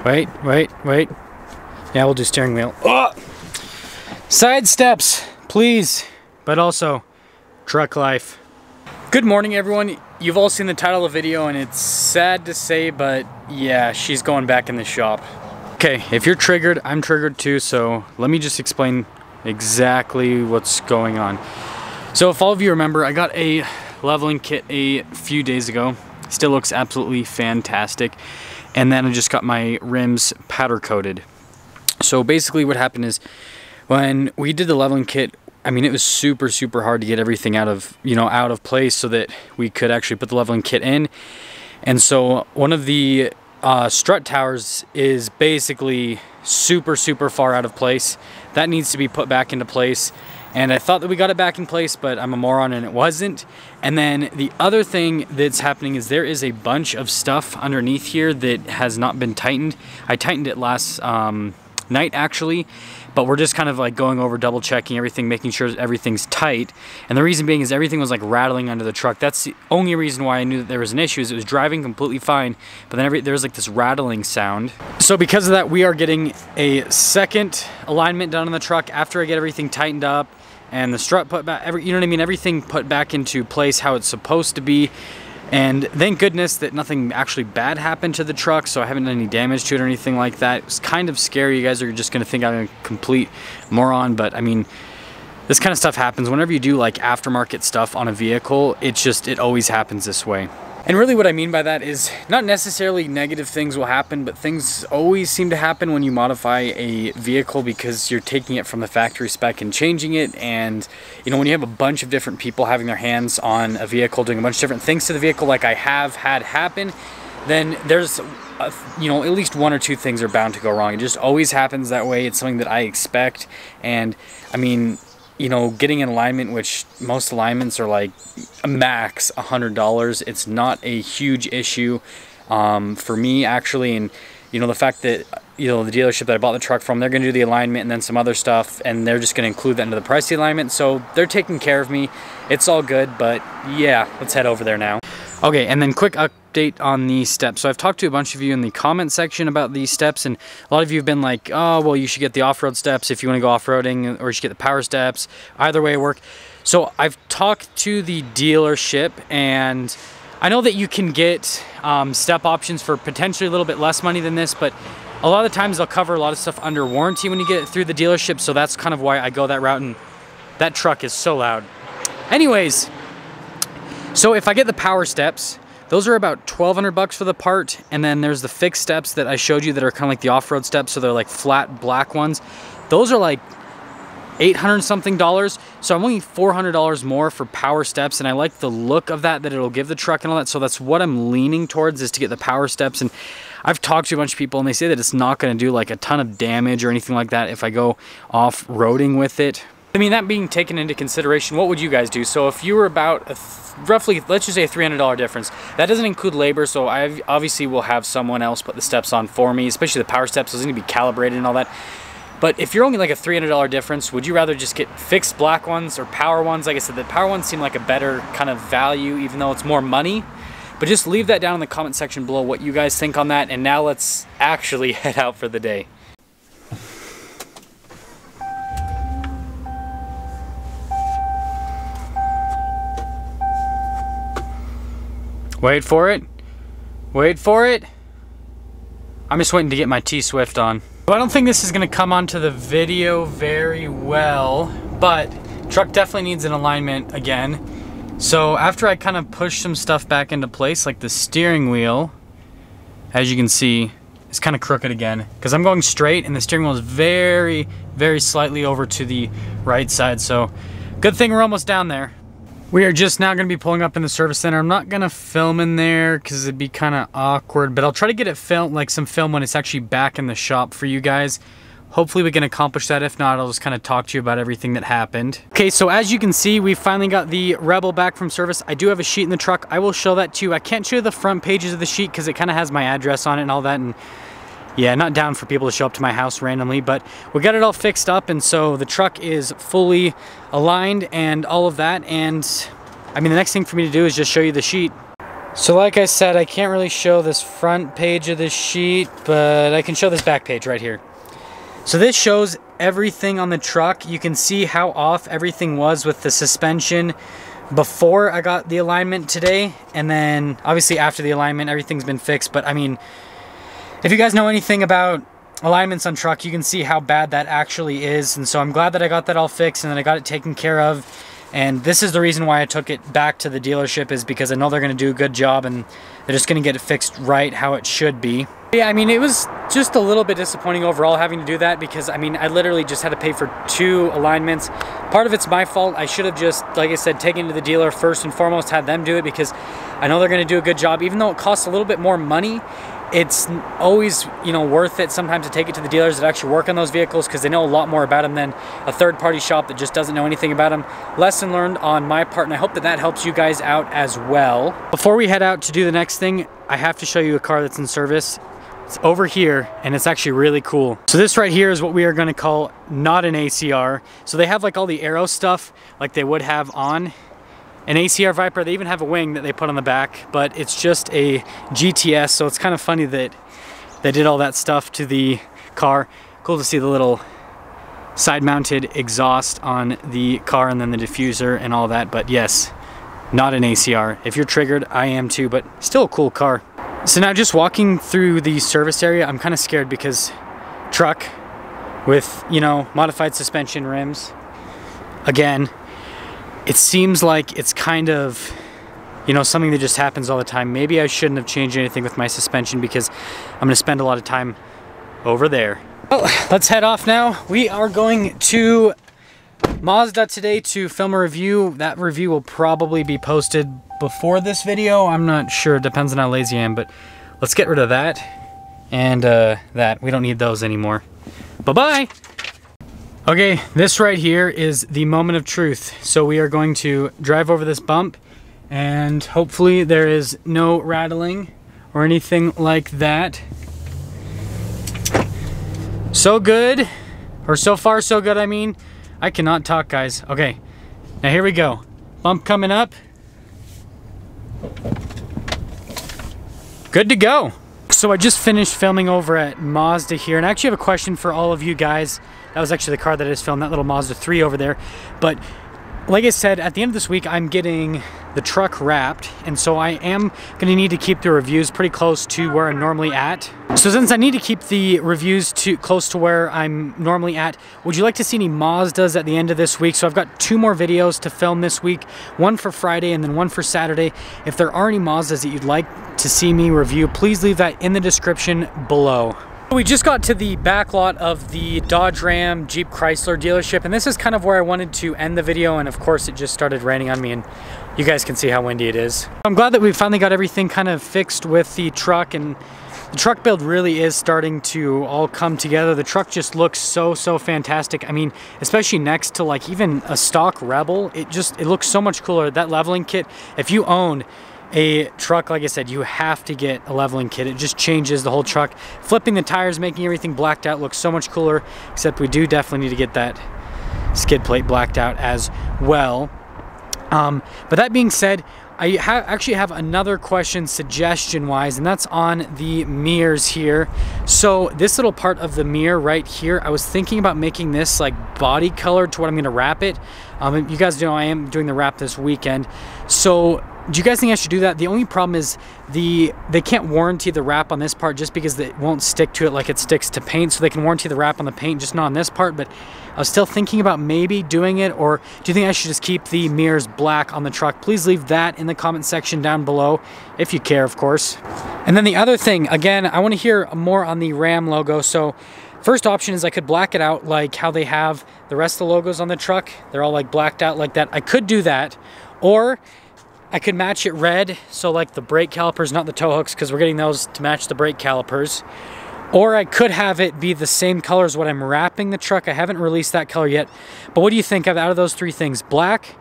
Wait. Yeah, we'll do steering wheel. Oh! Side steps, please. But also, truck life. Good morning, everyone. You've all seen the title of the video, and it's sad to say, but yeah, she's going back in the shop. Okay, if you're triggered, I'm triggered too, so let me just explain exactly what's going on. So if all of you remember, I got a leveling kit a few days ago. Still looks absolutely fantastic. And then I just got my rims powder coated. So basically what happened is when we did the leveling kit, I mean, it was super hard to get everything out of place so that we could actually put the leveling kit in. And so one of the strut towers is basically super far out of place. That needs to be put back into place. And I thought that we got it back in place, but I'm a moron and it wasn't. And then the other thing that's happening is there is a bunch of stuff underneath here that has not been tightened. I tightened it last night actually, but we're just kind of like going over, double checking everything, making sure everything's tight. And the reason being is everything was like rattling under the truck. That's the only reason why I knew that there was an issue, is it was driving completely fine, but then there was like this rattling sound. So because of that, we are getting a second alignment done on the truck after I get everything tightened up and the strut put back, you know what I mean, everything put back into place how it's supposed to be. And thank goodness that nothing actually bad happened to the truck, so I haven't done any damage to it or anything like that. It was kind of scary. You guys are just gonna think I'm a complete moron, but I mean, this kind of stuff happens whenever you do like aftermarket stuff on a vehicle. It always happens this way. And really what I mean by that is not necessarily negative things will happen, but things always seem to happen when you modify a vehicle because you're taking it from the factory spec and changing it. And you know, when you have a bunch of different people having their hands on a vehicle, doing a bunch of different things to the vehicle like I have had happen, then there's you know, at least one or two things are bound to go wrong. It just always happens that way. It's something that I expect. And I mean, you know, getting an alignment, which most alignments are like a max $100. It's not a huge issue for me actually. And you know, the fact that, you know, the dealership that I bought the truck from, they're gonna do the alignment and then some other stuff, and they're just gonna include that into the price of the alignment. So they're taking care of me. It's all good, but yeah, let's head over there now. Okay, and then quick update on the steps. So I've talked to a bunch of you in the comment section about these steps, and a lot of you have been like, oh, well, you should get the off-road steps if you want to go off-roading, or you should get the power steps. Either way work. So I've talked to the dealership, and I know that you can get step options for potentially a little bit less money than this, but a lot of the times they'll cover a lot of stuff under warranty when you get it through the dealership, so that's kind of why I go that route, and that truck is so loud. Anyways, so if I get the power steps, those are about $1,200 for the part, and then there's the fixed steps that I showed you that are kind of like the off-road steps, so they're like flat black ones. Those are like $800 something. So I'm only $400 more for power steps, and I like the look of that it'll give the truck and all that, so that's what I'm leaning towards, is to get the power steps. And I've talked to a bunch of people and they say that it's not going to do like a ton of damage or anything like that if I go off-roading with it. I mean, that being taken into consideration, what would you guys do? So if you were about roughly, let's just say a $300 difference, that doesn't include labor, so I obviously will have someone else put the steps on for me, especially the power steps. Those need to be calibrated and all that. But if you're only like a $300 difference, would you rather just get fixed black ones or power ones? Like I said, the power ones seem like a better kind of value, even though it's more money. But just leave that down in the comment section below what you guys think on that. And now let's actually head out for the day. Wait for it. Wait for it. I'm just waiting to get my T-Swift on. Well, I don't think this is going to come onto the video very well, but truck definitely needs an alignment again. So after I kind of push some stuff back into place, like the steering wheel, as you can see, is kind of crooked again because I'm going straight and the steering wheel is very slightly over to the right side. So good thing we're almost down there. We are just now going to be pulling up in the service center. I'm not going to film in there because it'd be kind of awkward, but I'll try to get it some film when it's actually back in the shop for you guys. Hopefully we can accomplish that. If not, I'll just kind of talk to you about everything that happened. Okay, so as you can see, we finally got the Rebel back from service. I do have a sheet in the truck. I will show that to you. I can't show you the front pages of the sheet because it kind of has my address on it and all that, and yeah, not down for people to show up to my house randomly, but we got it all fixed up, and so the truck is fully aligned and all of that. And I mean, the next thing for me to do is just show you the sheet. So like I said, I can't really show this front page of this sheet, but I can show this back page right here. So this shows everything on the truck. You can see how off everything was with the suspension before I got the alignment today, and then obviously after the alignment everything's been fixed. But I mean, if you guys know anything about alignments on truck, you can see how bad that actually is. And so I'm glad that I got that all fixed and that I got it taken care of. And this is the reason why I took it back to the dealership, is because I know they're going to do a good job and they're just going to get it fixed right how it should be. Yeah, I mean, it was just a little bit disappointing overall having to do that, because I mean, I literally just had to pay for 2 alignments. Part of it's my fault. I should have just, like I said, taken it to the dealer first and foremost, had them do it, because I know they're going to do a good job. Even though it costs a little bit more money, it's always, you know, worth it sometimes to take it to the dealers that actually work on those vehicles, because they know a lot more about them than a third-party shop that just doesn't know anything about them. Lesson learned on my part, and I hope that that helps you guys out as well. Before we head out to do the next thing, I have to show you a car that's in service. It's over here, and it's actually really cool. So this right here is what we are going to call not an ACR. So they have like all the aero stuff like they would have on an ACR Viper. They even have a wing that they put on the back, but it's just a GTS, so it's kind of funny that they did all that stuff to the car. Cool to see the little side-mounted exhaust on the car, and then the diffuser and all that. But yes, not an ACR. If you're triggered, I am too, but still a cool car. So now just walking through the service area, I'm kind of scared because truck with, you know, modified suspension rims. Again, it seems like it's kind of, you know, something that just happens all the time. Maybe I shouldn't have changed anything with my suspension, because I'm going to spend a lot of time over there. Well, let's head off now. We are going to Mazda today to film a review. That review will probably be posted before this video. I'm not sure. It depends on how lazy I am, but let's get rid of that and that. We don't need those anymore. Bye-bye. Okay, this right here is the moment of truth. So we are going to drive over this bump, and hopefully there is no rattling or anything like that. So good, or so far so good, I mean. I cannot talk, guys. Okay, now here we go. Bump coming up. Good to go. So I just finished filming over at Mazda here, and I actually have a question for all of you guys. That was actually the car that I just filmed, that little Mazda 3 over there. But like I said, at the end of this week, I'm getting the truck wrapped, and so I am going to need to keep the reviews pretty close to where I'm normally at. So since I need to keep the reviews close to where I'm normally at, would you like to see any Mazdas at the end of this week? So I've got 2 more videos to film this week, one for Friday and then one for Saturday. If there are any Mazdas that you'd like to see me review, please leave that in the description below. We just got to the back lot of the Dodge Ram Jeep Chrysler dealership, and this is kind of where I wanted to end the video, and of course it just started raining on me, and you guys can see how windy it is. I'm glad that we finally got everything kind of fixed with the truck, and the truck build really is starting to all come together. The truck just looks so fantastic. I mean, especially next to like even a stock Rebel, it looks so much cooler. That leveling kit, if you own a truck, like I said, you have to get a leveling kit. It just changes the whole truck. Flipping the tires, making everything blacked out looks so much cooler, except we do definitely need to get that skid plate blacked out as well. But that being said, I actually have another question suggestion wise, and that's on the mirrors here. So this little part of the mirror right here, I was thinking about making this like body colored to what I'm going to wrap it. You guys know I am doing the wrap this weekend, so do you guys think I should do that? The only problem is they can't warranty the wrap on this part just because it won't stick to it like it sticks to paint. So they can warranty the wrap on the paint, just not on this part. But I was still thinking about maybe doing it. Or do you think I should just keep the mirrors black on the truck? Please leave that in the comment section down below, if you care, of course. And then the other thing, again, I want to hear more on the Ram logo. So first option is I could black it out like how they have the rest of the logos on the truck. They're all like blacked out like that. I could do that. Or I could match it red, so like the brake calipers, not the tow hooks, because we're getting those to match the brake calipers. Or I could have it be the same color as what I'm wrapping the truck. I haven't released that color yet. But what do you think out of those 3 things? Black,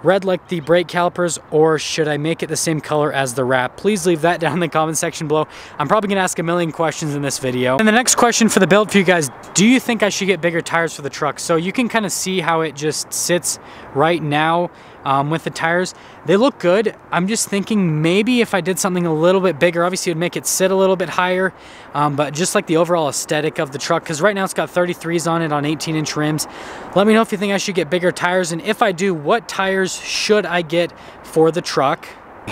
red like the brake calipers, or should I make it the same color as the wrap? Please leave that down in the comment section below. I'm probably going to ask a million questions in this video. And the next question for the build for you guys, do you think I should get bigger tires for the truck? So you can kind of see how it just sits right now. with the tires. They look good. I'm just thinking maybe if I did something a little bit bigger, obviously it would make it sit a little bit higher, but just like the overall aesthetic of the truck, because right now it's got 33s on it on 18-inch rims. Let me know if you think I should get bigger tires, and if I do, what tires should I get for the truck?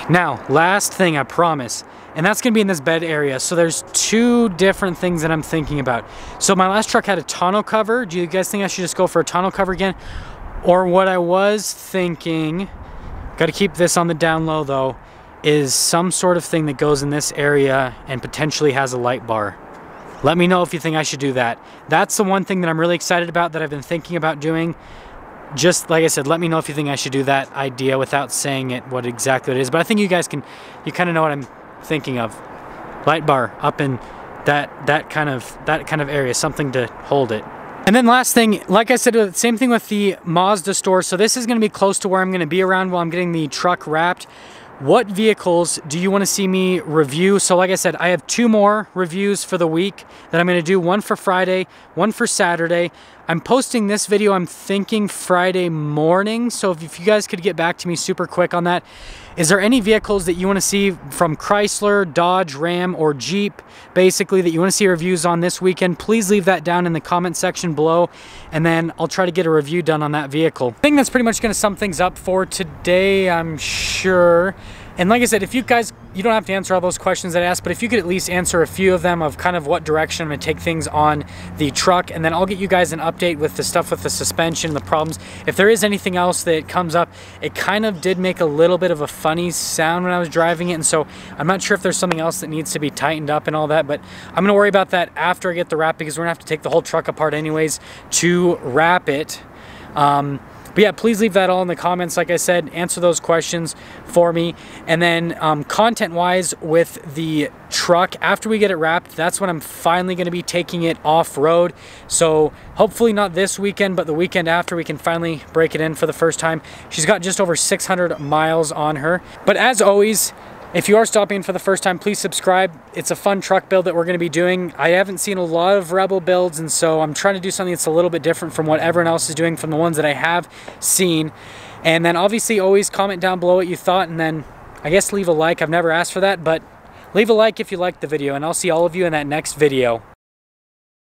Now, last thing, I promise, and that's going to be in this bed area. So there's two different things that I'm thinking about. So my last truck had a tonneau cover. Do you guys think I should just go for a tonneau cover again? Or what I was thinking, got to keep this on the down low though, is some sort of thing that goes in this area and potentially has a light bar. Let me know if you think I should do that. That's the one thing that I'm really excited about, that I've been thinking about doing. Just like I said, let me know if you think I should do that idea without saying it, what exactly it is. But I think you guys can, you kind of know what I'm thinking of. Light bar up in that kind of area, something to hold it. And then last thing, like I said, same thing with the Mazda store. So this is going to be close to where I'm going to be around while I'm getting the truck wrapped. What vehicles do you want to see me review? So like I said, I have 2 more reviews for the week that I'm going to do. One for Friday, one for Saturday. I'm posting this video, I'm thinking Friday morning. So if you guys could get back to me super quick on that. Is there any vehicles that you want to see from Chrysler, Dodge, Ram, or Jeep, basically, that you want to see reviews on this weekend? Please leave that down in the comment section below, and then I'll try to get a review done on that vehicle. I think that's pretty much going to sum things up for today, I'm sure. And like I said, if you guys, you don't have to answer all those questions that I asked, but if you could at least answer a few of them of kind of what direction I'm going to take things on the truck, and then I'll get you guys an update with the stuff with the suspension, the problems. If there is anything else that comes up, it kind of did make a little bit of a funny sound when I was driving it, and so I'm not sure if there's something else that needs to be tightened up and all that, but I'm going to worry about that after I get the wrap, because we're going to have to take the whole truck apart anyways to wrap it. But yeah, please leave that all in the comments. Like I said, answer those questions for me. And then content-wise with the truck, after we get it wrapped, that's when I'm finally going to be taking it off-road. So hopefully not this weekend, but the weekend after, we can finally break it in for the first time. She's got just over 600 miles on her. But as always, if you are stopping in for the first time, please subscribe. It's a fun truck build that we're going to be doing. I haven't seen a lot of Rebel builds, and so I'm trying to do something that's a little bit different from what everyone else is doing, from the ones that I have seen. And then obviously always comment down below what you thought, and then I guess leave a like. I've never asked for that, but leave a like if you liked the video, and I'll see all of you in that next video.